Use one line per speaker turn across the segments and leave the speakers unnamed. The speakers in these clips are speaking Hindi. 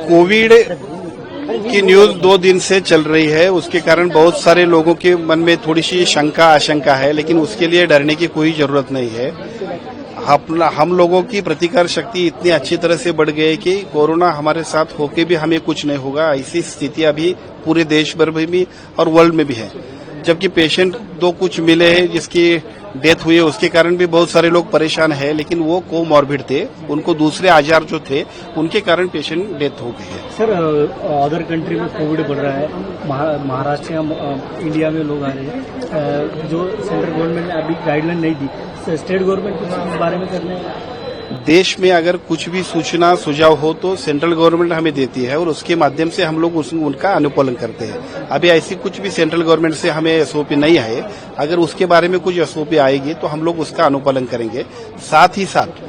कोविड की न्यूज 2 दिन से चल रही है, उसके कारण बहुत सारे लोगों के मन में थोड़ी सी शंका आशंका है, लेकिन उसके लिए डरने की कोई जरूरत नहीं है। हम लोगों की प्रतिकार शक्ति इतनी अच्छी तरह से बढ़ गई है कि कोरोना हमारे साथ होके भी हमें कुछ नहीं होगा, ऐसी स्थिति अभी पूरे देश भर में भी और वर्ल्ड में भी है। जबकि पेशेंट 2 कुछ मिले हैं जिसकी डेथ हुई है, उसके कारण भी बहुत सारे लोग परेशान हैं, लेकिन वो कोमॉर्बिड थे, उनको दूसरे आजार जो थे उनके कारण पेशेंट डेथ हो गई है।
सर, अदर कंट्री में कोविड बढ़ रहा है, महाराष्ट्र या इंडिया में लोग आ रहे हैं, जो सेंट्रल गवर्नमेंट ने अभी गाइडलाइन नहीं दी, स्टेट गवर्नमेंट कुछ इस बारे में करने हैं?
देश में अगर कुछ भी सूचना सुझाव हो तो सेंट्रल गवर्नमेंट हमें देती है और उसके माध्यम से हम लोग उनका अनुपालन करते हैं। अभी ऐसी कुछ भी सेंट्रल गवर्नमेंट से हमें एसओपी नहीं है, अगर उसके बारे में कुछ एसओपी आएगी तो हम लोग उसका अनुपालन करेंगे। साथ ही साथ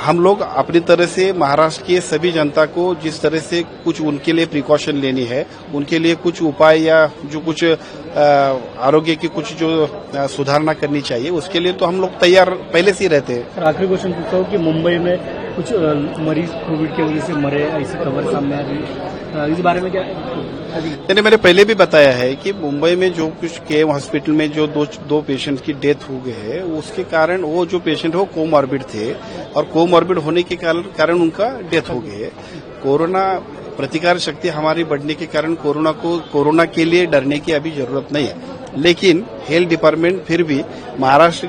हम लोग अपनी तरह से महाराष्ट्र की सभी जनता को जिस तरह से कुछ उनके लिए प्रिकॉशन लेनी है, उनके लिए कुछ उपाय या जो कुछ आरोग्य की कुछ जो सुधारना करनी चाहिए, उसके लिए तो हम लोग तैयार पहले से ही रहते हैं।
सर, आखिरी क्वेश्चन पूछता हूँ कि मुंबई में कुछ मरीज कोविड की वजह से मरे, ऐसी खबर सामने आ रही है, इस बारे में क्या?
मैंने पहले भी बताया है कि मुंबई में जो कुछ केम हॉस्पिटल में जो दो पेशेंट की डेथ हो गई है, उसके कारण वो जो पेशेंट हो कोमॉर्बिड थे और कोमॉर्बिड होने के कारण उनका डेथ हो गई है। कोरोना प्रतिकार शक्ति हमारी बढ़ने के कारण कोरोना के लिए डरने की अभी जरूरत नहीं है, लेकिन हेल्थ डिपार्टमेंट फिर भी महाराष्ट्र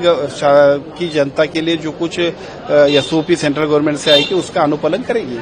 की जनता के लिए जो कुछ एसओपी सेंट्रल गवर्नमेंट से आएगी उसका अनुपालन करेगी।